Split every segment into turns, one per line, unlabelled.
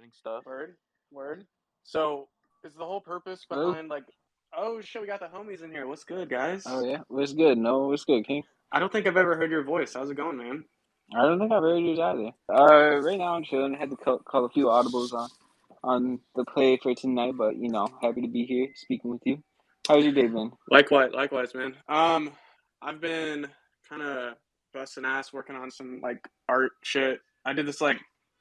exciting stuff.
Word. So, is the whole purpose
Hello?
behind like, oh shit, we got the homies in here. What's good, guys?
Oh yeah, what's good? No, what's good, King?
I don't think I've ever heard your voice. How's it going, man?
I don't think I've heard yours either. Right now I'm chilling. Had to call a few audibles on the play for tonight, but happy to be here speaking with you. How's your day been?
Likewise, man. I've been kind of busting ass working on some like art shit. I did this like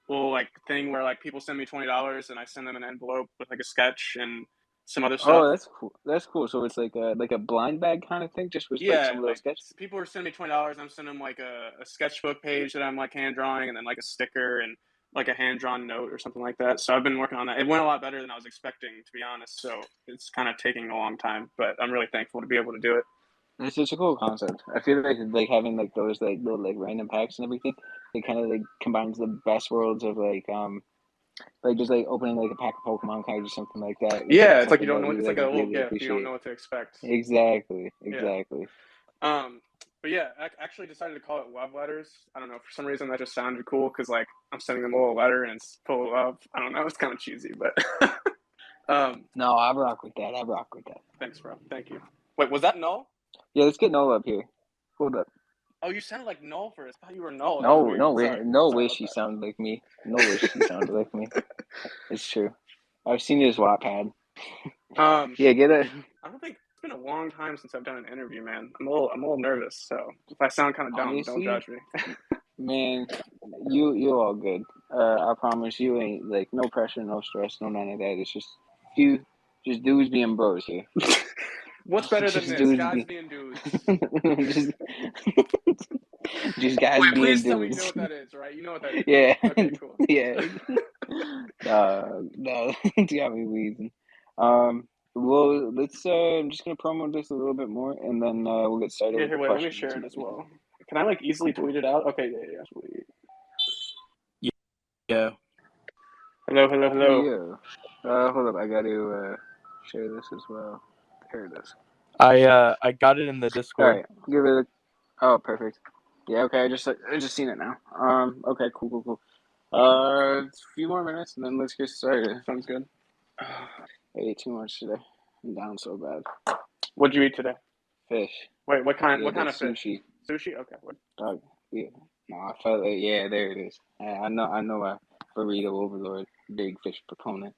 little like thing where like people send me $20 and I send them an envelope with like a sketch and some other stuff.
Oh, that's cool. That's cool. So it's like a blind bag kind of thing, just with like
Yeah,
some little
like
sketch.
people are sending me $20. I'm sending them like a sketchbook page that I'm like hand drawing, and then like a sticker and like a hand drawn note or something like that. So I've been working on that. It went a lot better than I was expecting, to be honest. So it's kind of taking a long time, but I'm really thankful to be able to do it.
It's such a cool concept. I feel like having like those like little like random packs and everything. It kind of like combines the best worlds of like just like opening like a pack of Pokemon cards or something like that.
Yeah, it's like you
Something
don't
that
know.
we
It's like
like
a little
really
gift. You don't
appreciate.
know what to expect.
Exactly.
Yeah. But yeah, I actually decided to call it love letters. I don't know, for some reason that just sounded cool because like I'm sending them a little letter and it's full of love. I don't know, it's kind of cheesy, but
No, I rock with that.
thanks, bro. Thank you. Wait, was that Null?
Yeah, let's get Nola up here. Hold up.
Oh, you sounded like Null first. I thought you were Null. That was
No,
weird.
no way,
Sorry.
no
Sorry
way
about
she
that.
sounded like me. No way she sounded like me. It's true. I've seen his Wattpad. Yeah, get it.
I don't think it's been a long time since I've done an interview, man. I'm a little nervous, so if I sound kind of dumb,
Honestly,
don't judge me.
Man, you all good. I promise you ain't like no pressure, no stress, no none of that. It's just dudes being bros here.
What's better than
Just
this?
dudes
Guys
being
dudes.
just guys
Wait,
being
please tell me you
dudes.
know what that is, right? You know what that is.
Yeah.
Okay, cool.
Yeah. No, it's got me wheezing. Well, let's. I'm just gonna promo this a little bit more, and then we'll get started
Yeah,
with
here,
the
wait, let me
questions
share
and
it as
everything.
well. Can I like easily tweet it out? Okay, yeah, sweet.
Yeah.
Hello.
Yeah. Hold up. I got to share this as well. Here it is.
I got it in the
All
Discord.
right. Give it a. Oh, perfect. Yeah. Okay. I just seen it now. Okay. Cool. A few more minutes, and then let's get started.
Sounds good.
I ate too much today. I'm down so bad.
What'd you eat today?
Fish.
Wait, what kind?
Yeah,
What kind
like
of fish?
sushi.
Sushi. Okay. What?
Dog. Yeah. No, I felt like there it is. I know a burrito overlord, big fish proponent.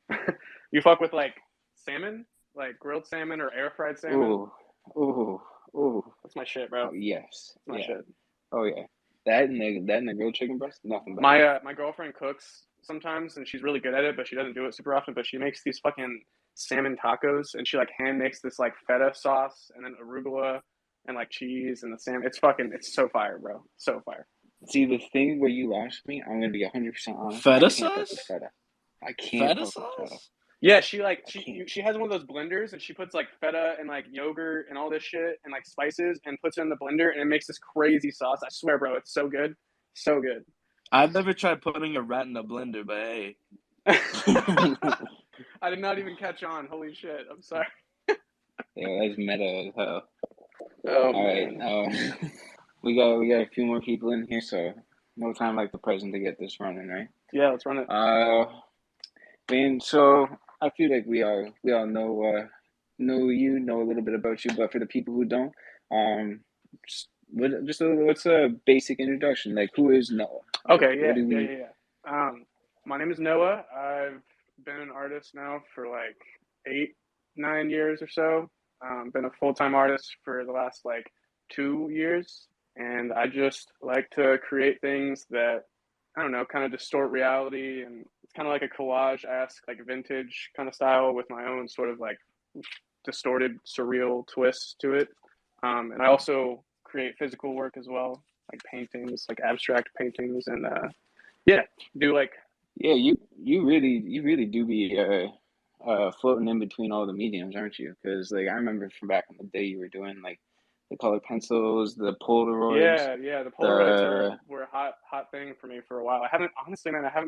You fuck with like salmon, like grilled salmon or air fried salmon?
Ooh.
That's my shit, bro.
Oh yes.
That's my shit.
Oh yeah. That and the grilled chicken breast, nothing but
My girlfriend cooks sometimes, and she's really good at it, but she doesn't do it super often. But she makes these fucking salmon tacos, and she like hand makes this like feta sauce and then arugula and like cheese and the salmon. It's so fire, bro. So fire.
See, the thing where you lost me, I'm gonna be 100% honest.
Feta
I can't fuck with
sauce?
feta. I can't
Feta
fuck with feta.
sauce?
Yeah, she has one of those blenders, and she puts like feta and like yogurt and all this shit and like spices and puts it in the blender, and it makes this crazy sauce. I swear, bro, it's so good. So good.
I've never tried putting a rat in a blender, but hey.
I did not even catch on. Holy shit. I'm sorry.
Yeah, that's meta as hell.
Oh,
All right.
man.
We got a few more people in here, so no time like the present to get this running, right?
Yeah, let's run it.
Man, so I feel like we all know you, know a little bit about you, but for the people who don't, what's a basic introduction? Like, who is Noah?
Okay, yeah. My name is Noah. I've been an artist now for like 8-9 years or so. Been a full-time artist for the last like 2 years, and I just like to create things that, I don't know, kind of distort reality, and it's kind of like a collage-esque, like vintage kind of style with my own sort of like distorted, surreal twist to it. And I also create physical work as well, like paintings, like abstract paintings, and do like.
Yeah, you really do be floating in between all the mediums, aren't you? Because like I remember from back in the day, you were doing like the colored pencils, the Polaroids.
Yeah. The Polaroids were a hot thing for me for a while. I haven't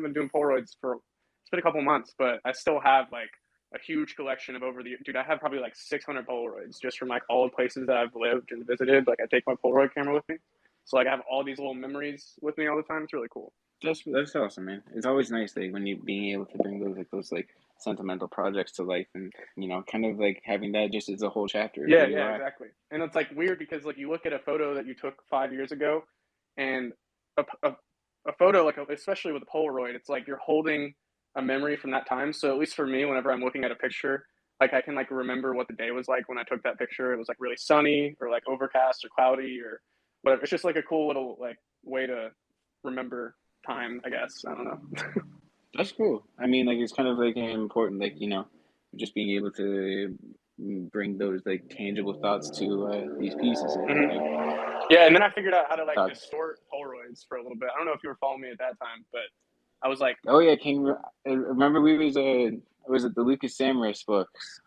been doing Polaroids for, it's been a couple months, but I still have like a huge collection of dude, I have probably like 600 Polaroids just from like all the places that I've lived and visited. Like I take my Polaroid camera with me. So like I have all these little memories with me all the time. It's really cool.
That's awesome, man. It's always nice like when you being able to bring those like sentimental projects to life, and kind of like having that just as a whole chapter of who
Yeah,
you
yeah,
are.
exactly. And it's like weird because like you look at a photo that you took 5 years ago, and a photo like especially with a Polaroid, it's like you're holding a memory from that time. So at least for me, whenever I'm looking at a picture, like I can like remember what the day was like when I took that picture. It was like really sunny or like overcast or cloudy or whatever. It's just like a cool little like way to remember time, I guess. I don't know.
That's cool. I mean, like it's kind of like important, like just being able to bring those like tangible thoughts to these pieces.
Yeah, and then I figured out how to like
Thought,
distort Polaroids for a little bit. I don't know if you were following me at that time, but I was like,
oh yeah, remember we was it the Lucas Samras books?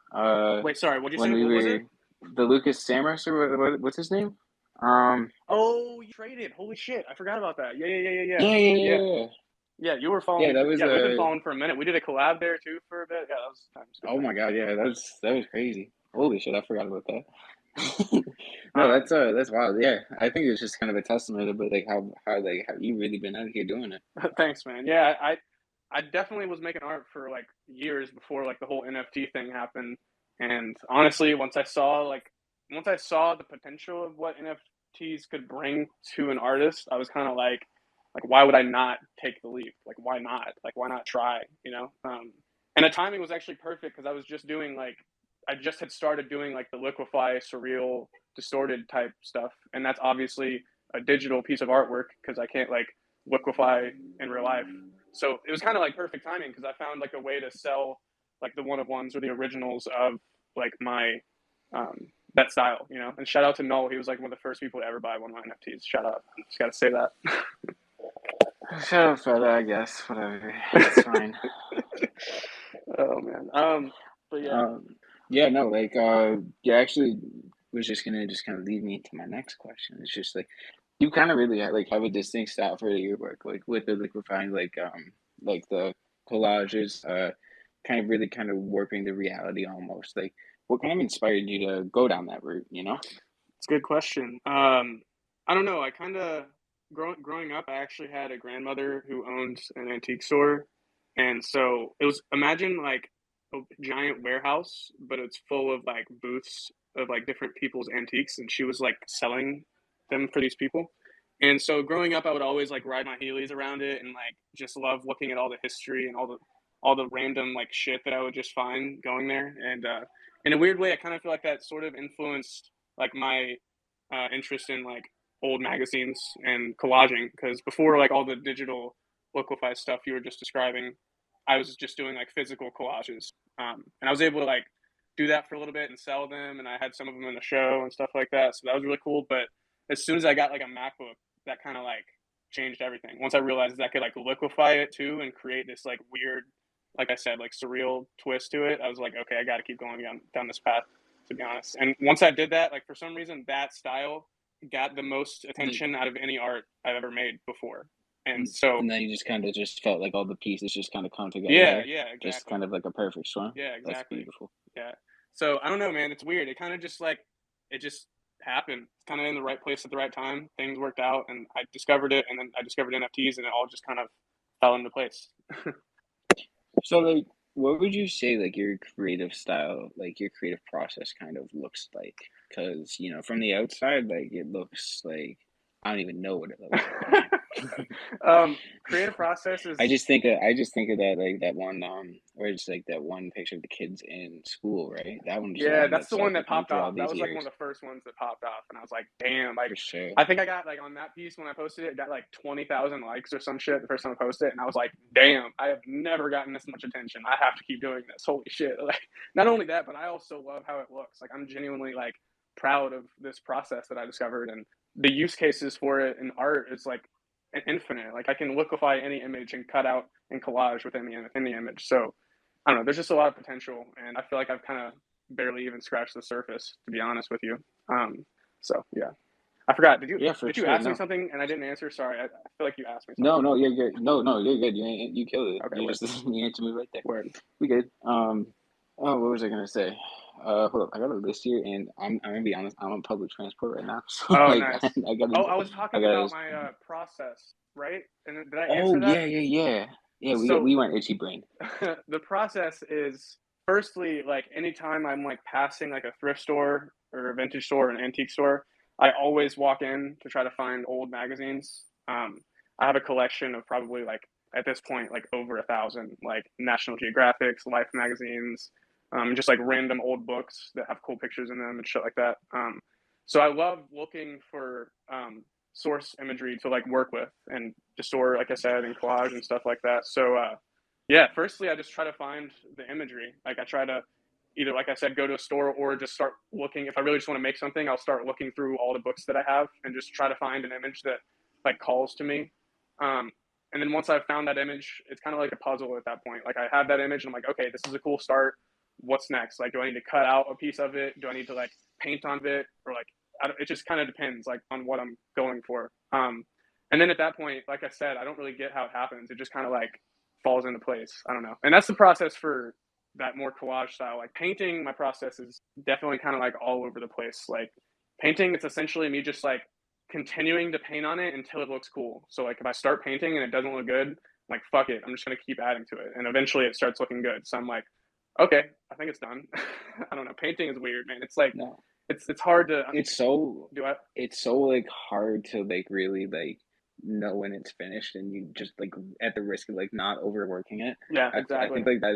wait, sorry, what'd you say?
When we
What was it?
were the Lucas Samras or what's his name?
Oh, you traded. Holy shit, I forgot about that. Yeah.
Yeah, yeah,
Yeah,
yeah, yeah.
yeah, you were following
Yeah,
me
that
for,
was
yeah, we've been following for a minute. We did a collab there too for a bit. Yeah, that was times, good
oh my
times.
God, yeah, that was crazy. Holy shit, I forgot about that. No,
Um,
that's wild. Yeah, I think it's just kind of a testament of like how you really been out here doing it.
thanks, man. Yeah, I definitely was making art for like years before like the whole NFT thing happened. And honestly, once I saw the potential of what NFTs could bring to an artist, I was kind of like why would I not take the leap? Like why not? Like why not try? You know? And the timing was actually perfect because I just had started doing like the liquefy, surreal, distorted type stuff, and that's obviously a digital piece of artwork because I can't like liquefy in real life. So it was kind of like perfect timing because I found like a way to sell like the one of ones or the originals of like my that style, you know. And shout out to Null, he was like one of the first people to ever buy one of my NFTs. Shout out, just got to say that.
Shut up, fella. I guess whatever. It's fine.
Oh man. But yeah.
Yeah, no, like, yeah, actually, was just gonna just kind of lead me to my next question. It's just like you kind of really like have a distinct style for your work, like with the liquefying, like the collages, kind of really kind of warping the reality almost. Like, what kind of inspired you to go down that route?
It's a good question. I don't know. I kind of growing up, I actually had a grandmother who owned an antique store, and so it was imagine like a giant warehouse, but it's full of like booths of like different people's antiques, and she was like selling them for these people. And so growing up, I would always like ride my Heelys around it and like just love looking at all the history and all the random like shit that I would just find going there. And in a weird way, I kind of feel like that sort of influenced like my interest in like old magazines and collaging because before like all the digital liquefy stuff you were just describing, I was just doing like physical collages, and I was able to like do that for a little bit and sell them, and I had some of them in the show and stuff like that. So that was really cool. But as soon as I got like a MacBook, that kind of like changed everything. Once I realized I could like liquefy it too and create this like weird, like I said, like surreal twist to it, I was like, okay, I got to keep going down this path, to be honest. And once I did that, like for some reason, that style got the most attention out of any art I've ever made before. And so,
And then you just kind of just felt like all the pieces just kind of come together
yeah,
there,
yeah,
just
exactly.
kind of like a perfect storm.
Yeah,
That's
exactly.
beautiful.
Yeah. So I don't know, man. It's weird. It kind of just like it just happened. It's kind of in the right place at the right time. Things worked out, and I discovered it, and then I discovered NFTs, and it all just kind of fell into place.
So, like, what would you say, like, your creative style, like, your creative process kind of looks like? Because, from the outside, like, it looks like I don't even know what it looks like.
Creative process is
I just think of that, like, that one, or just like that one picture of the kids in school, right? That one just
yeah,
alone
that's the one
itself
that
with me
popped
through all
off. That
these
was like one
years,
of the first ones that popped off, and I was like, damn, like
for sure.
I think I got like on that piece when I posted it, it got like 20,000 likes or some shit the first time I posted it, and I was like, damn, I have never gotten this much attention. I have to keep doing this. Holy shit! Like, not only that, but I also love how it looks. Like, I'm genuinely like proud of this process that I discovered, and the use cases for it in art is like infinite. Like, I can liquefy any image and cut out and collage within the image. So I don't know. There's just a lot of potential, and I feel like I've kind of barely even scratched the surface, to be honest with you. So yeah, I forgot.
Yeah, for
Did you
sure.
ask me
No,
something and I didn't answer? Sorry, I feel like you asked me
no,
something.
no, you're good. No, no, you're good. You killed it.
Okay,
You
word,
just you answered me right there.
word.
We good. Oh, what was I gonna say? Hold up, I got a list here, and I'm gonna be honest. I'm on public transport right now, so
Oh,
like
nice.
I gotta
Oh, I was
I
talking about
gotta.
my process, right? And did I
Oh
answer that?
yeah.
So
We weren't itchy brain.
the process is firstly like anytime I'm like passing like a thrift store or a vintage store or an antique store, I always walk in to try to find old magazines. I have a collection of probably like at this point like over 1,000 like National Geographics, Life magazines, just like random old books that have cool pictures in them and shit like that. So I love looking for source imagery to like work with and to store, like I said, in collage and stuff like that. So yeah, firstly, I just try to find the imagery. Like I try to either, like I said, go to a store or just start looking. If I really just want to make something, I'll start looking through all the books that I have and just try to find an image that like calls to me. Um, and then once I've found that image, it's kind of like a puzzle at that point. Like I have that image and I'm like, okay, this is a cool start. What's next? Like, do I need to cut out a piece of it? Do I need to like paint on it? Or like, it just kind of depends like on what I'm going for. And then at that point, like I said, I don't really get how it happens. It just kind of like falls into place. I don't know. And that's the process for that more collage style. Like painting, my process is definitely kind of like all over the place. Like painting, it's essentially me just like continuing to paint on it until it looks cool. So like if I start painting and it doesn't look good, I'm like fuck it, I'm just gonna keep adding to it, and eventually it starts looking good. So I'm like, okay, I think it's done. I don't know. Painting is weird, man. It's like
No,
it's hard to
it's so
do. I
it's so like hard to like really like know when it's finished, and you just like at the risk of like not overworking it.
yeah,
I
exactly.
think like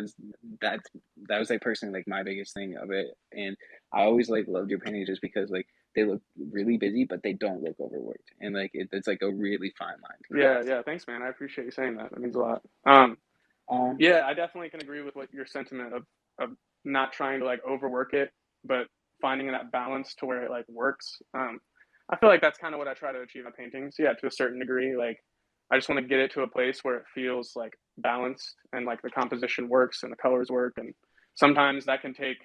that's that was like personally like my biggest thing of it, and I always like loved your paintings just because like they look really busy, but they don't look overworked, and like it's like a really fine line to
Yeah,
cross.
yeah. Thanks, man. I appreciate you saying that. That means a lot.
Um,
Yeah, I definitely can agree with what your sentiment of not trying to like overwork it, but finding that balance to where it like works. I feel like that's kind of what I try to achieve in paintings. Yeah, to a certain degree. Like, I just want to get it to a place where it feels like balanced and like the composition works and the colors work. And sometimes that can take.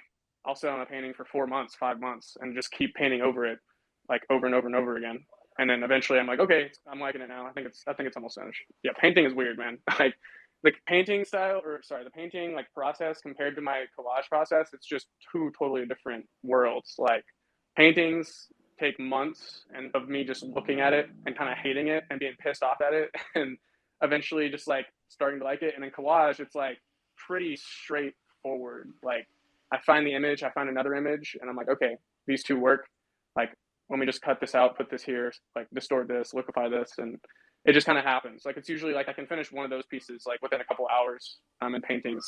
I'll sit on a painting for 4 months, 5 months, and just keep painting over it, like over and over and over again. And then eventually, I'm like, okay, I'm liking it now. I think it's almost finished. Yeah, painting is weird, man. Like the painting style, or sorry, the painting like process compared to my collage process, it's just two totally different worlds. Like paintings take months and of me just looking at it and kind of hating it and being pissed off at it and eventually just like starting to like it. And in collage, it's like pretty straightforward. Like I find the image, I find another image, and I'm like, okay, these two work. Like let me just cut this out, put this here, like distort this, liquefy this, and it just kind of happens. Like it's usually like I can finish one of those pieces like within a couple hours. In paintings,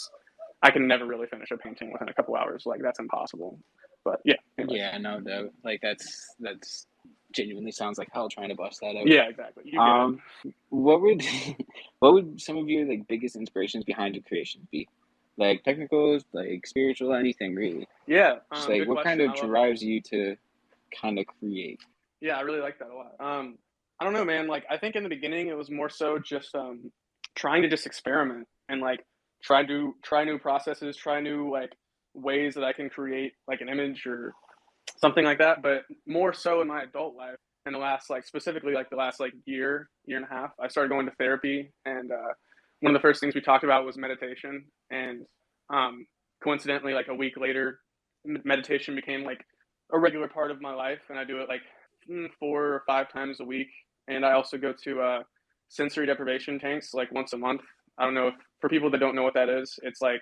I can never really finish a painting within a couple hours. Like that's impossible. But yeah, anyways.
yeah, no doubt. Like that's genuinely sounds like hell trying to bust that out.
Yeah, exactly. You get it.
Um, what would what would some of your like biggest inspirations behind your creations be? Like technicals, like spiritual, anything really.
Yeah,
Just like
good
what kind
question.
of
I love that.
drives you to kind of create?
Yeah, I really like that a lot. I don't know, man. Like I think in the beginning it was more so just trying to just experiment and like try new processes, try new like ways that I can create like an image or something like that. But more so in my adult life, in the last like specifically like the last like year and a half, I started going to therapy, and one of the first things we talked about was meditation. And um, coincidentally, like a week later, meditation became like a regular part of my life, and I do it like 4 or 5 times a week. And I also go to sensory deprivation tanks like once a month. I don't know if for people that don't know what that is, it's like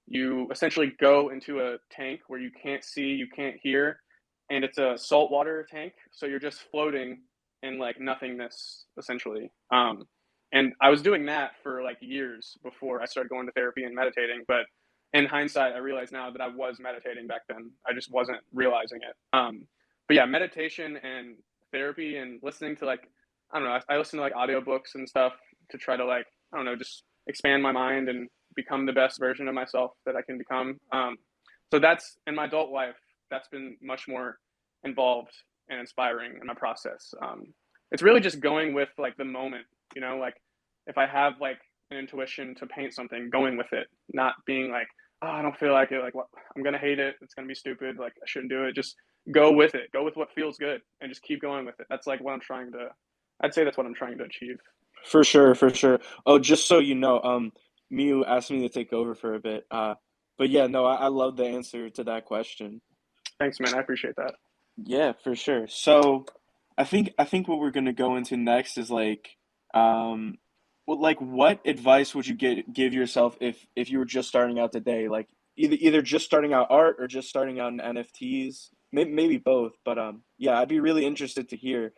you essentially go into a tank where you can't see, you can't hear, and it's a saltwater tank, so you're just floating in like nothingness essentially. And I was doing that for like years before I started going to therapy and meditating, but in hindsight, I realize now that I was meditating back then. I just wasn't realizing it. But yeah, meditation and therapy and listening to like I don't know, I listen to like audiobooks and stuff to try to like I don't know, just expand my mind and become the best version of myself that I can become. So that's in my adult life. That's been much more involved and inspiring in my process. It's really just going with like the moment, like if I have like an intuition to paint something, going with it, not being like, oh, I don't feel like it, like what I'm gonna hate it, it's gonna be stupid, like I shouldn't do it. Just go with it, go with what feels good, and just keep going with it. That's like what I'm trying to. I'd say that's what I'm trying to achieve.
For sure, for sure. Oh, just so you know, Miu asked me to take over for a bit. But yeah, no, I love the answer to that question.
Thanks, man. I appreciate that.
Yeah, for sure. So I think what we're gonna go into next is like um like what advice would you give yourself if you were just starting out today? Like either just starting out art or just starting out in NFTs. Maybe both, but yeah, I'd be really interested to hear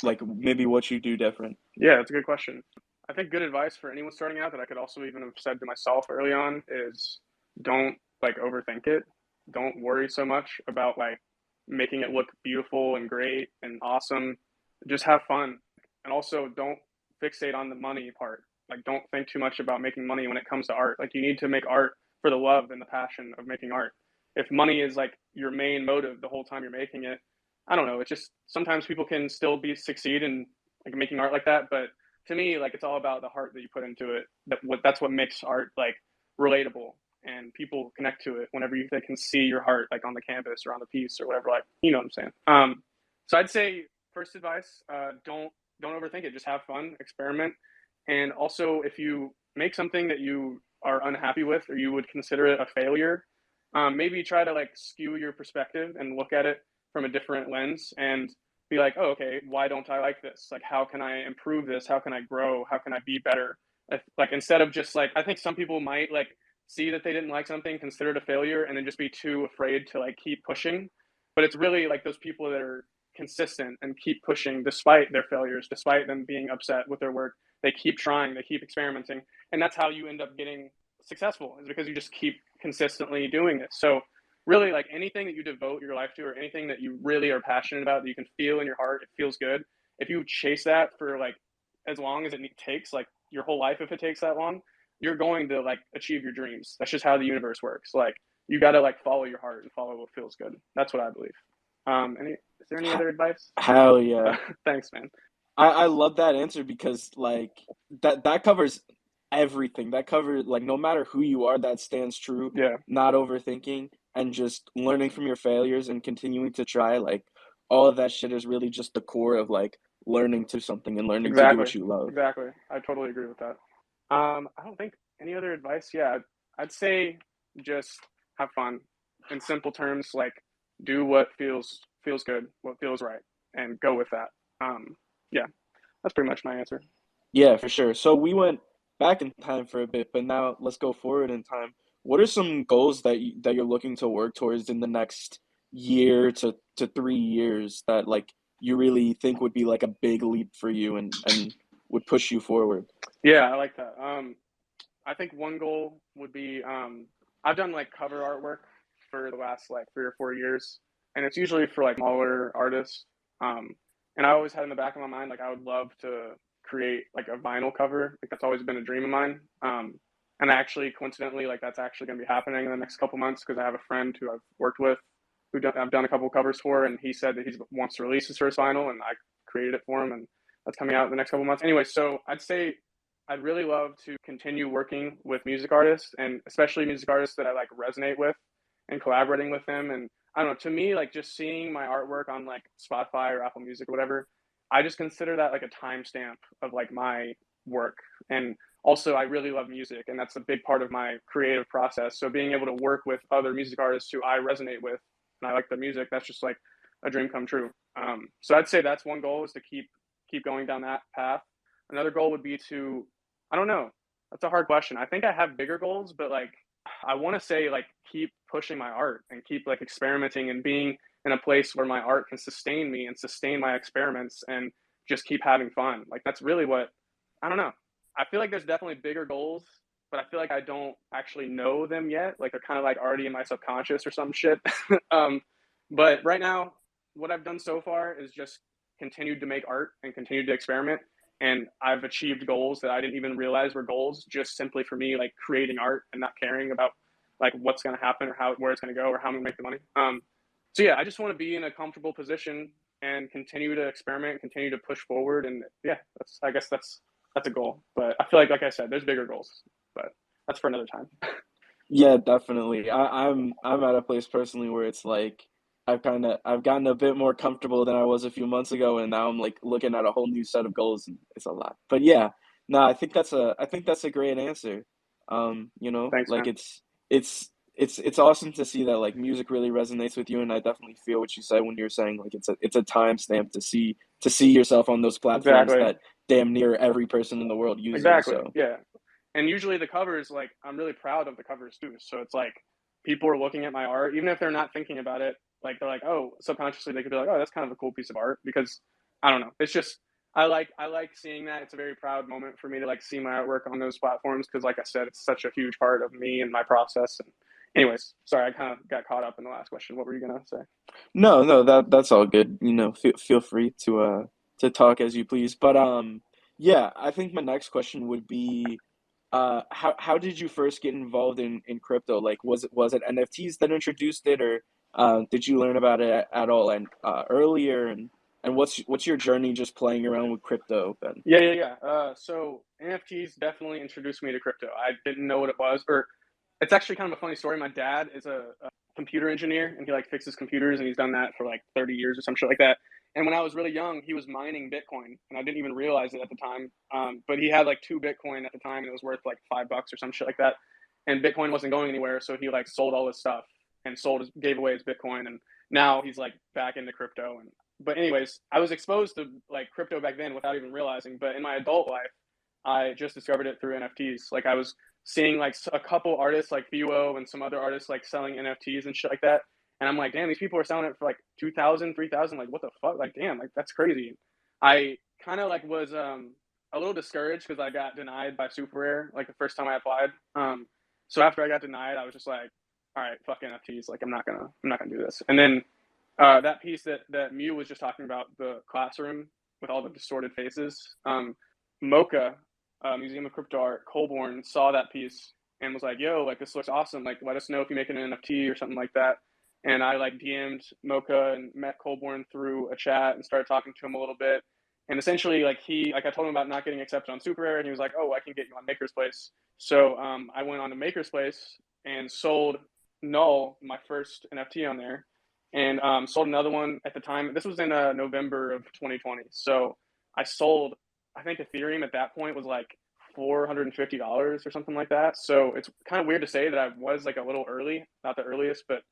like maybe what you do different.
Yeah, it's a good question. I think good advice for anyone starting out that I could also even have said to myself early on is don't like overthink it. Don't worry so much about like making it look beautiful and great and awesome. Just have fun. And also don't fixate on the money part. Like don't think too much about making money when it comes to art. Like you need to make art for the love and the passion of making art. If money is like your main motive the whole time you're making it, I don't know. It's just sometimes people can still be succeed in like making art like that, but to me, like it's all about the heart that you put into it. That's what makes art like relatable, and people connect to it whenever they can see your heart like on the canvas or on the piece or whatever. Like you know what I'm saying. So I'd say first advice: don't overthink it. Just have fun, experiment, and also if you make something that you are unhappy with or you would consider it a failure, maybe try to like skew your perspective and look at it from a different lens and be like, oh, okay, why don't I like this? Like, how can I improve this? How can I grow? How can I be better? Like, instead of just like, I think some people might like see that they didn't like something, consider it a failure, and then just be too afraid to like keep pushing. But it's really like those people that are consistent and keep pushing despite their failures, despite them being upset with their work. They keep trying, they keep experimenting. And that's how you end up getting successful, is because you just keep consistently doing it. So really like anything that you devote your life to or anything that you really are passionate about that you can feel in your heart, it feels good. If you chase that for like as long as it takes, like your whole life, if it takes that long, you're going to like achieve your dreams. That's just how the universe works. Like you got to like follow your heart and follow what feels good. That's what I believe. Is there any other advice?
Hell yeah.
Thanks, man.
I love that answer because like that covers everything. That covers like no matter who you are, that stands true.
Yeah,
Not overthinking and just learning from your failures and continuing to try. Like all of that shit is really just the core of like learning to something and learning to do
exactly.
what you love.
Exactly. I totally agree with that. I don't think any other advice. Yeah, I'd say just have fun. In simple terms, like do what feels good, what feels right, and go with that. Yeah, that's pretty much my answer.
Yeah, for sure. So we went back in time for a bit, but now let's go forward in time. What are some goals that you're looking to work towards in the next year to 3 years that like you really think would be like a big leap for you and would push you forward?
Yeah, I like that. I think one goal would be I've done like cover artwork for the last like 3 or 4 years, and it's usually for like smaller artists. Um, and I always had in the back of my mind like I would love to create like a vinyl cover. Like that's always been a dream of mine. And actually, coincidentally, like that's actually going to be happening in the next couple months because I have a friend who I've worked with I've done a couple covers for, and he said that he wants to release his first vinyl, and I created it for him, and that's coming out in the next couple months. Anyway, so I'd say I'd really love to continue working with music artists and especially music artists that I like resonate with and collaborating with them. And I don't know, to me, like just seeing my artwork on like Spotify or Apple Music or whatever, I just consider that like a timestamp of like my work. And also, I really love music, and that's a big part of my creative process. So being able to work with other music artists who I resonate with and I like the music, that's just like a dream come true. So I'd say that's one goal is to keep going down that path. Another goal would be to I don't know. That's a hard question. I think I have bigger goals, but like I want to say like keep pushing my art and keep like experimenting and being in a place where my art can sustain me and sustain my experiments and just keep having fun. Like that's really what I don't know. I feel like there's definitely bigger goals, but I feel like I don't actually know them yet. Like they're kind of like already in my subconscious or some shit. um, but right now, what I've done so far is just continued to make art and continued to experiment, and I've achieved goals that I didn't even realize were goals just simply for me like creating art and not caring about like what's going to happen or where it's going to go or how I'm going to make the money. So yeah, I just want to be in a comfortable position and continue to experiment, continue to push forward, and yeah, I guess that's a goal. But I feel like I said, there's bigger goals, but that's for another time.
Yeah, definitely. I'm at a place personally where it's like I've gotten a bit more comfortable than I was a few months ago, and now I'm like looking at a whole new set of goals, and it's a lot. But yeah, no, I think that's a great answer.
Thanks,
Like
man.
it's awesome to see that like music really resonates with you, and I definitely feel what you said when you're saying like it's a timestamp to see yourself on those platforms
Exactly.
that damn near every person in the world uses.
Exactly.
So
Yeah. And usually the covers, like, I'm really proud of the covers too. So it's like people are looking at my art, even if they're not thinking about it. Like they're like, oh, subconsciously they could be like, oh, that's kind of a cool piece of art because I don't know. It's just I like seeing that. It's a very proud moment for me to like see my artwork on those platforms because, like I said, it's such a huge part of me and my process. And anyways, sorry, I kind of got caught up in the last question. What were you gonna say?
no, no, that's all good. You know, feel free to talk as you please. But yeah, I think my next question would be how did you first get involved in crypto? Like was it NFTs that introduced it, or did you learn about it at all and earlier, and what's your journey just playing around with crypto then?
Yeah, yeah, yeah. So NFTs definitely introduced me to crypto. I didn't know what it was, or it's actually kind of a funny story. My dad is a computer engineer, and he like fixes computers, and he's done that for like 30 years or some shit like that. And when I was really young, he was mining Bitcoin, and I didn't even realize it at the time. But he had like two Bitcoin at the time, and it was worth like $5 or some shit like that. And Bitcoin wasn't going anywhere, so he like sold all his stuff and gave away his Bitcoin, and now he's like back into crypto. And but anyways, I was exposed to like crypto back then without even realizing. But in my adult life, I just discovered it through NFTs. Like I was seeing like a couple artists like Fuo and some other artists like selling NFTs and shit like that. And I'm like, damn, these people are selling it for like 2,000, 3,000. Like, what the fuck? Like, damn, like that's crazy. I kind of like was a little discouraged because I got denied by Super Rare like the first time I applied. So after I got denied, I was just like, all right, fuck NFTs. Like, I'm not gonna do this. And then that piece that Mew was just talking about, the classroom with all the distorted faces. Mocha, Museum of Crypto Art, Colborne saw that piece and was like, "Yo, like this looks awesome. Like, let us know if you make an NFT or something like that." And I like DM'd Mocha and met Colborne through a chat and started talking to him a little bit. And essentially, like I told him about not getting accepted on Super Rare, and he was like, "Oh, I can get you on Maker's Place." So I went on to Maker's Place and sold Null, my first NFT on there, and sold another one at the time. This was in November of 2020. So I sold, I think Ethereum at that point was like $450 or something like that. So it's kind of weird to say that I was like a little early, not the earliest, but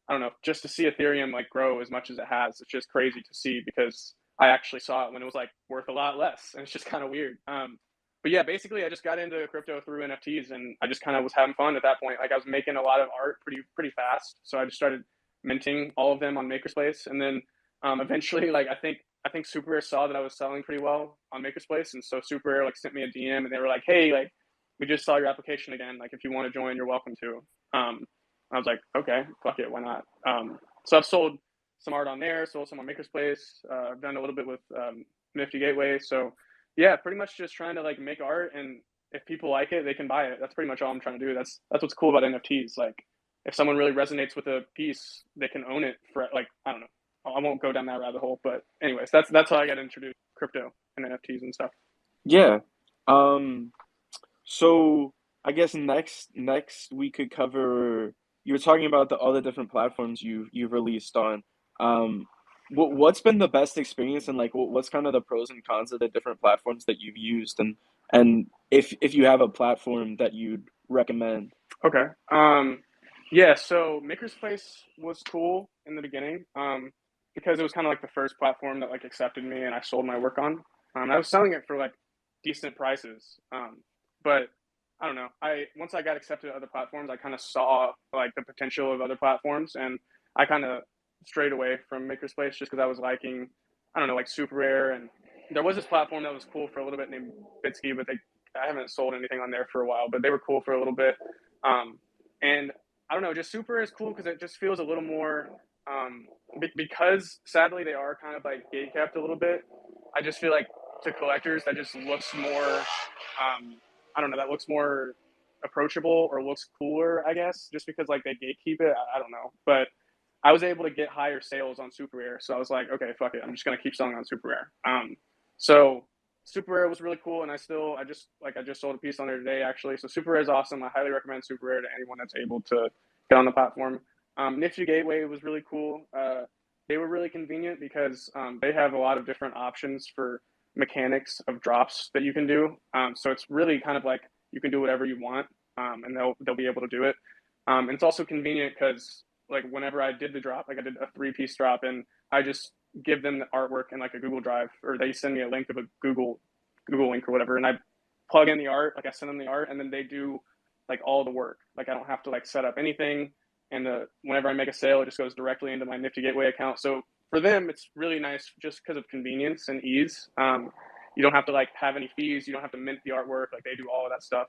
I don't know, just to see Ethereum like grow as much as it has, it's just crazy to see because I actually saw it when it was like worth a lot less, and it's just kind of weird. But yeah, basically, I just got into crypto through NFTs, and I just kind of was having fun at that point. Like I was making a lot of art pretty fast, so I just started minting all of them on Makerspace, and then eventually, like I think Super Rare saw that I was selling pretty well on Makerspace, and so Super Rare like sent me a DM, and they were like, "Hey, like we just saw your application again. Like if you want to join, you're welcome to." I was like, "Okay, fuck it, why not?" So I've sold some art on there, sold some on Makerspace. I've done a little bit with Nifty Gateway, so yeah, pretty much just trying to like make art, and if people like it, they can buy it. That's pretty much all I'm trying to do. That's what's cool about NFTs. Like if someone really resonates with a piece, they can own it for like I don't know. I won't go down that rabbit hole, but anyways, that's how I got introduced to crypto and NFTs and stuff.
Yeah. Um, so I guess next we could cover. You were talking about all the different platforms you've released on. Um, what's been the best experience, and like what's kind of the pros and cons of the different platforms that you've used, and if you have a platform that you'd recommend.
Okay. Yeah. So Maker's Place was cool in the beginning, because it was kind of like the first platform that like accepted me and I sold my work on. I was selling it for like decent prices, but I don't know. I once I got accepted at other platforms, I kind of saw like the potential of other platforms, and I kind of strayed away from Maker's Place just because I was liking, I don't know, like Super Rare, and there was this platform that was cool for a little bit named Bitsky, but they I haven't sold anything on there for a while, but they were cool for a little bit. Um, and I don't know, just Super is cool because it just feels a little more, because sadly they are kind of like gate kept a little bit. I just feel like to collectors that just looks more, I don't know, that looks more approachable or looks cooler, I guess, just because like they gatekeep it. I don't know, but I was able to get higher sales on Super Rare, so I was like, okay, fuck it, I'm just gonna keep selling on Super Rare. So Super Rare was really cool, and I just sold a piece on there today actually. So Super Rare is awesome. I highly recommend Super Rare to anyone that's able to get on the platform. Nifty Gateway was really cool. They were really convenient because they have a lot of different options for mechanics of drops that you can do. So it's really kind of like you can do whatever you want, and they'll be able to do it. And it's also convenient because like whenever I did the drop, like I did a 3-piece drop, and I just give them the artwork in like a Google Drive, or they send me a link of a Google link or whatever, and I plug in the art, like I send them the art, and then they do like all the work. Like I don't have to like set up anything, and whenever I make a sale, it just goes directly into my Nifty Gateway account. So for them, it's really nice just because of convenience and ease. You don't have to like have any fees. You don't have to mint the artwork. Like they do all of that stuff.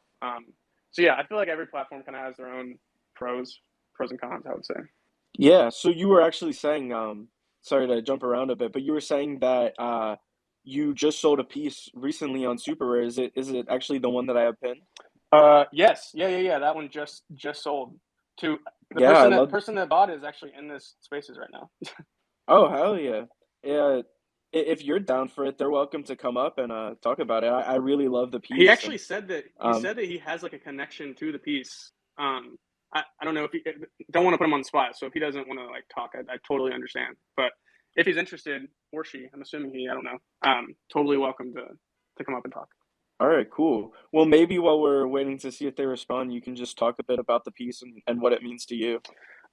So yeah, I feel like every platform kind of has their own pros and cons, I would say.
Yeah, so you were actually saying, sorry to jump around a bit, but you were saying that you just sold a piece recently on Super Rare. Is it actually the one that I have pinned?
Yes, yeah. That one just sold to the
Yeah, I
person that
love.
person that bought it is actually in this spaces right now.
Oh, hell yeah. Yeah, if you're down for it, they're welcome to come up and talk about it. I really love the
He
piece
actually
and
said that
um
he has like a connection to the piece. I don't know if he don't want to put him on the spot, so if he doesn't want to like talk, I totally understand. But if he's interested, or she, I'm assuming he, I don't know, totally welcome to come up and talk.
all right, cool. Well, maybe while we're waiting to see if they respond, you can just talk a bit about the piece and what it means to you.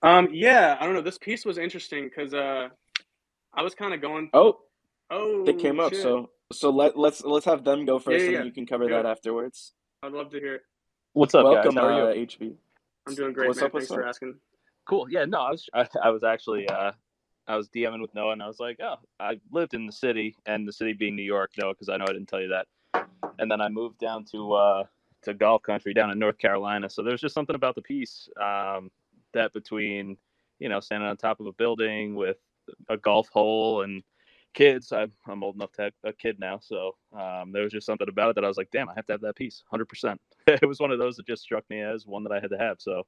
Yeah, I don't know. This piece was interesting because I was kind of going,
Oh, they
oh
came up,
shit,
so let's have them go
yeah,
first and then you can cover
do
that
it.
afterwards.
I'd love to hear it.
What's up, guys?
Welcome,
How are you?
HB.
I'm doing great,
What's
man.
up? What's
Thanks for
up?
asking.
Cool. Yeah, no, I was actually I was DMing with Noah, and I was like, oh, I lived in the city, and the city being New York, Noah, because I know I didn't tell you that. And then I moved down to golf country down in North Carolina. So there's just something about the piece that between standing on top of a building with a golf hole and kids. I'm old enough to have a kid now, so there was just something about it that I was like, damn, I have to have that piece, 100%. It was one of those that just struck me as one that I had to have. So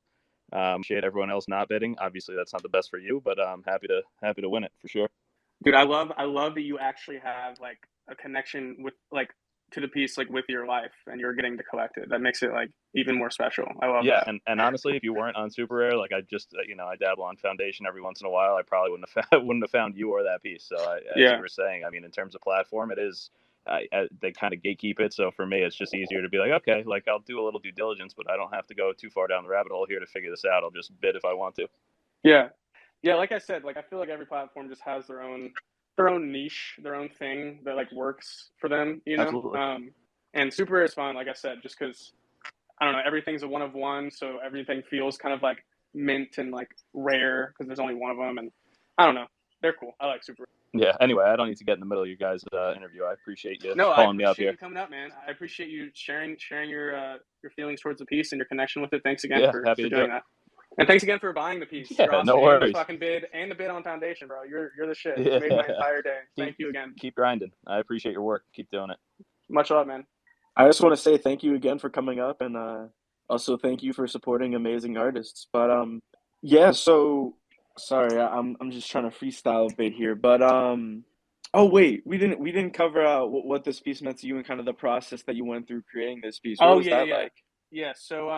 appreciate everyone else not bidding. Obviously, that's not the best for you, but I'm happy to win it for sure.
Dude, I love that you actually have like a connection with like to the piece like with your life and you're getting to collect it. That makes it like even more special. I love
Yeah,
that.
and honestly, if you weren't on Super Rare, like I just I dabble on Foundation every once in a while, I probably wouldn't have found you or that piece. So as you
Yeah.
were saying, I mean, in terms of platform, it is they kind of gatekeep it. So for me, it's just easier to be like, okay, like I'll do a little due diligence, but I don't have to go too far down the rabbit hole here to figure this out. I'll just bid if I want to.
Yeah. Yeah, like I said, like I feel like every platform just has their own niche, their own thing that like works for them, you know?
Absolutely.
And Super Rare is fun, like I said, just because I don't know, everything's a one of one, so everything feels kind of like mint and like rare because there's only one of them, and I don't know, they're cool. I like Super Rare.
Yeah. Anyway, I don't need to get in the middle of you guys' interview. I appreciate you
No, I
calling me up
appreciate
here.
you coming up, man. I appreciate you sharing your feelings towards the piece and your connection with it. Thanks again
Yeah, happy
for
to do
doing
it.
that. And thanks again for buying the piece,
Yeah,
Dross,
no
and the
worries.
fucking bid and the bid on Foundation, bro. You're the shit. You made my
Yeah.
entire day.
keep
Thank you again.
keep grinding. I appreciate your work. Keep doing it.
Much love, man.
I just want to say thank you again for coming up and also thank you for supporting amazing artists. But yeah, so sorry, I'm just trying to freestyle a bit here. But oh wait, we didn't cover out what this piece meant to you and kind of the process that you went through creating this piece. What
Oh
was
yeah,
that
yeah,
like?
yeah. So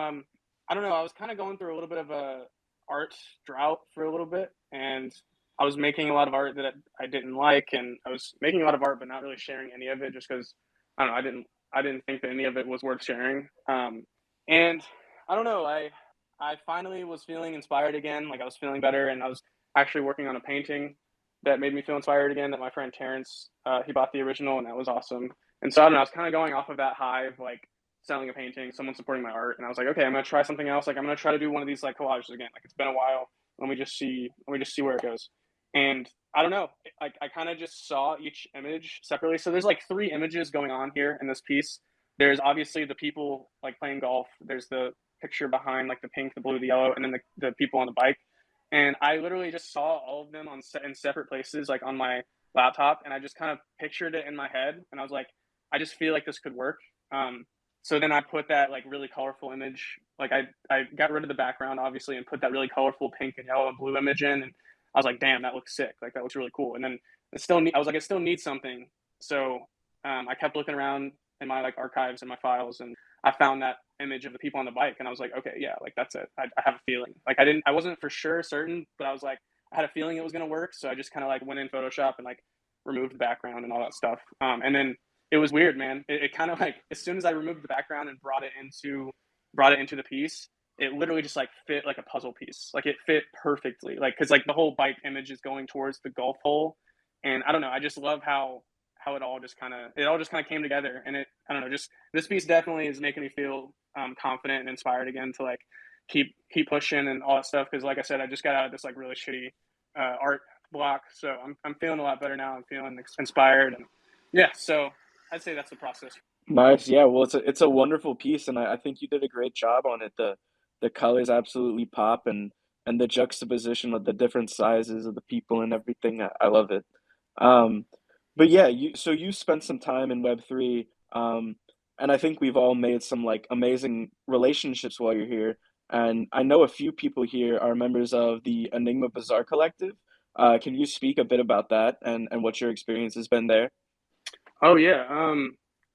I don't know. I was kind of going through a little bit of a art drought for a little bit, and I was making a lot of art that I didn't like, and I was making a lot of art but not really sharing any of it just because I don't know. I didn't think that any of it was worth sharing. And I don't know. I finally was feeling inspired again. Like I was feeling better, and I was actually working on a painting that made me feel inspired again. That my friend Terrence he bought the original, and that was awesome. And so I don't know. I was kind of going off of that high of like selling a painting, someone supporting my art, and I was like, okay, I'm gonna try something else. Like I'm gonna try to do one of these like collages again. Like it's been a while. Let me just see where it goes. And I don't know. Like I kind of just saw each image separately. So there's like 3 images going on here in this piece. There's obviously the people like playing golf. There's the picture behind like the pink, the blue, the yellow, and then the people on the bike. And I literally just saw all of them in separate places, like on my laptop, and I just kind of pictured it in my head. And I was like, I just feel like this could work. So then I put that like really colorful image, like I got rid of the background obviously and put that really colorful pink and yellow and blue image in, and I was like, damn, that looks sick, like that looks really cool. And then I was like, it still needs something, so I kept looking around in my like archives and my files, and I found that image of the people on the bike, and I was like, okay, yeah, like that's it. I have a feeling, like I wasn't for sure certain, but I was like, I had a feeling it was gonna work, so I just kind of like went in Photoshop and like removed the background and all that stuff, and then it was weird, man. It kind of like as soon as I removed the background and brought it into the piece, it literally just like fit like a puzzle piece. Like it fit perfectly. Like because like the whole bike image is going towards the golf hole, and I don't know. I just love how it all just kind of came together. And it I don't know. Just this piece definitely is making me feel confident and inspired again to like keep pushing and all that stuff. Because like I said, I just got out of this like really shitty art block, so I'm feeling a lot better now. I'm feeling inspired, and yeah. So I'd say that's the process.
Nice. Yeah. Well, it's a wonderful piece, and I think you did a great job on it. The colors absolutely pop, and the juxtaposition of the different sizes of the people and everything. I love it. Um, but yeah, you spent some time in Web3, and I think we've all made some like amazing relationships while you're here. And I know a few people here are members of the Enigma Bazaar Collective. Can you speak a bit about that and what your experience has been there?
Oh yeah.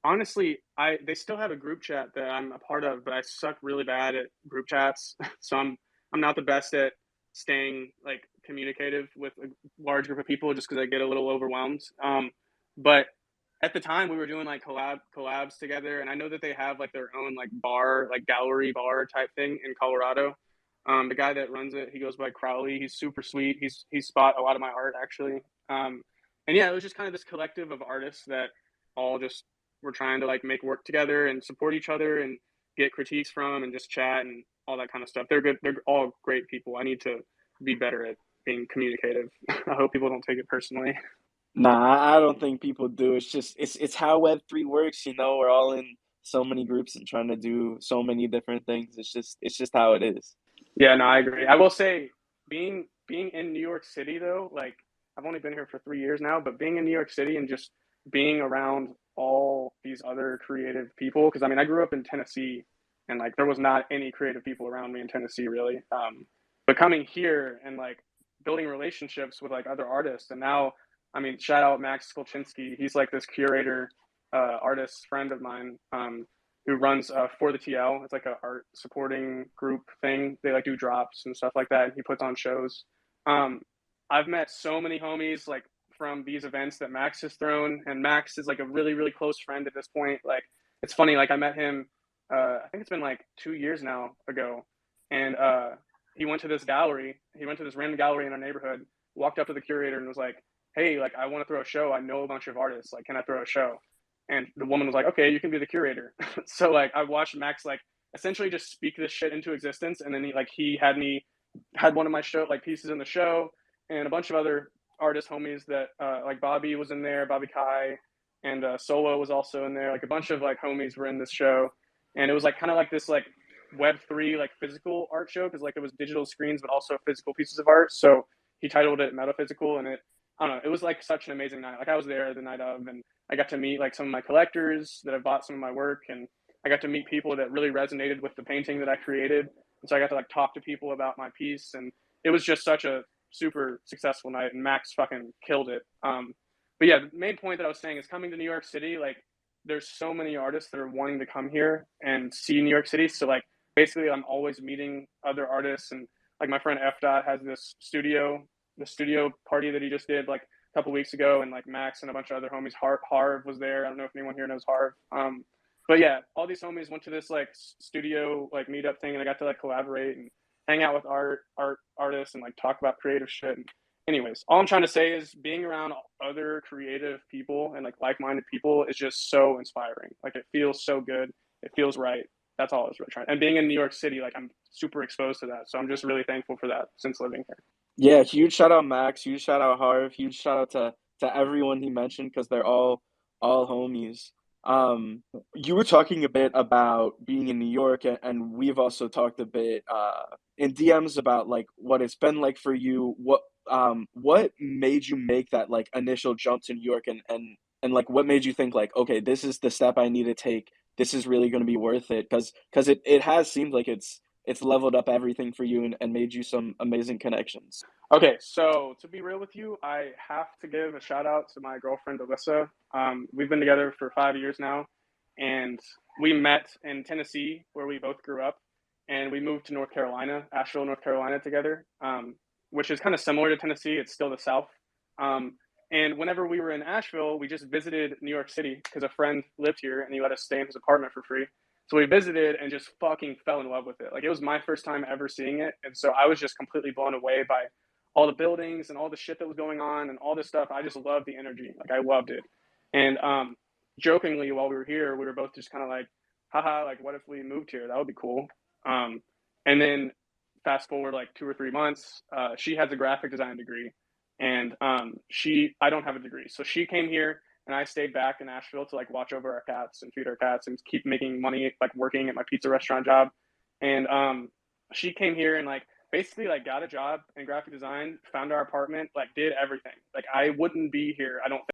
Honestly, I they still have a group chat that I'm a part of, but I suck really bad at group chats. So I'm not the best at staying like communicative with a large group of people just because I get a little overwhelmed. But at the time we were doing like collabs together, and I know that they have like their own like bar, like gallery bar type thing in Colorado. The guy that runs it, he goes by Crowley. He's super sweet. He's spot a lot of my art actually. And yeah, it was just kind of this collective of artists that all just were trying to like make work together and support each other and get critiques from and just chat and all that kind of stuff. They're good. They're all great people. I need to be better at being communicative. I hope people don't take it personally.
Nah, I don't think people do. It's just it's how Web3 works, you know. We're all in so many groups and trying to do so many different things. It's just how it is.
Yeah, no, I agree. I will say being in New York City though, like I've only been here for 3 years now, but being in New York City and just being around all these other creative people, because I mean I grew up in Tennessee and like there was not any creative people around me in Tennessee really. But coming here and like building relationships with like other artists, and now I mean shout out Max Kolchinsky. He's like this curator artist friend of mine. Who runs for the TL. It's like a art supporting group thing. They like do drops and stuff like that, and he puts on shows. Um, I've met so many homies like from these events that Max has thrown, and Max is like a really close friend at this point. Like it's funny, like I met him. I think it's been like 2 years now ago, and he went to this gallery. He went to this random gallery in our neighborhood. Walked up to the curator and was like, "Hey, like I want to throw a show. I know a bunch of artists. Like, can I throw a show?" And the woman was like, "Okay, you can be the curator." So like I watched Max like essentially just speak this shit into existence, and then he had one of my show like pieces in the show, and a bunch of other artist homies that like Bobby was in there, Bobby Kai, and Solo was also in there. Like a bunch of like homies were in this show, and it was like kind of like this like Web3 like physical art show because like it was digital screens but also physical pieces of art. So he titled it Metaphysical, and it I don't know, it was like such an amazing night. Like I was there the night of, and I got to meet like some of my collectors that have bought some of my work, and I got to meet people that really resonated with the painting that I created. And so I got to like talk to people about my piece, and it was just such a super successful night. And Max fucking killed it. But yeah, the main point that I was saying is coming to New York City. Like, there's so many artists that are wanting to come here and see New York City. So like, basically, I'm always meeting other artists, and like my friend F Dot has this the studio party that he just did like couple weeks ago, and like Max and a bunch of other homies. Harv was there. I don't know if anyone here knows Harv. But yeah, all these homies went to this like studio like meetup thing, and I got to like collaborate and hang out with artists and like talk about creative shit. And anyways, all I'm trying to say is being around other creative people and like-minded people is just so inspiring. Like it feels so good. It feels right. That's all I was really trying. And being in New York City, like I'm super exposed to that, so I'm just really thankful for that since living here.
Yeah, huge shout out Max, huge shout out Harv, huge shout out to everyone he mentioned because they're all homies. You were talking a bit about being in New York, and we've also talked a bit in DMs about like what it's been like for you. What made you make that like initial jump to New York, and like what made you think like, okay, this is the step I need to take. This is really going to be worth it because it has seemed like it's leveled up everything for you and made you some amazing connections.
Okay, so to be real with you, I have to give a shout out to my girlfriend Alyssa. We've been together for 5 years now, and we met in Tennessee where we both grew up, and we moved to North Carolina, Asheville, North Carolina together, which is kind of similar to Tennessee. It's still the South. Um, and whenever we were in Asheville, we just visited New York City because a friend lived here and he let us stay in his apartment for free. So we visited and just fucking fell in love with it. Like, it was my first time ever seeing it, and so I was just completely blown away by all the buildings and all the shit that was going on and all this stuff. I just loved the energy. Like, I loved it. And jokingly, while we were here, we were both just kind of like, haha, like, what if we moved here? That would be cool. And then fast forward like 2 or 3 months, she has a graphic design degree, and I don't have a degree. So she came here, and I stayed back in Nashville to like watch over our cats and feed our cats and keep making money, like working at my pizza restaurant job. And she came here and like basically like got a job in graphic design, found our apartment, like did everything. Like, I wouldn't be here, I don't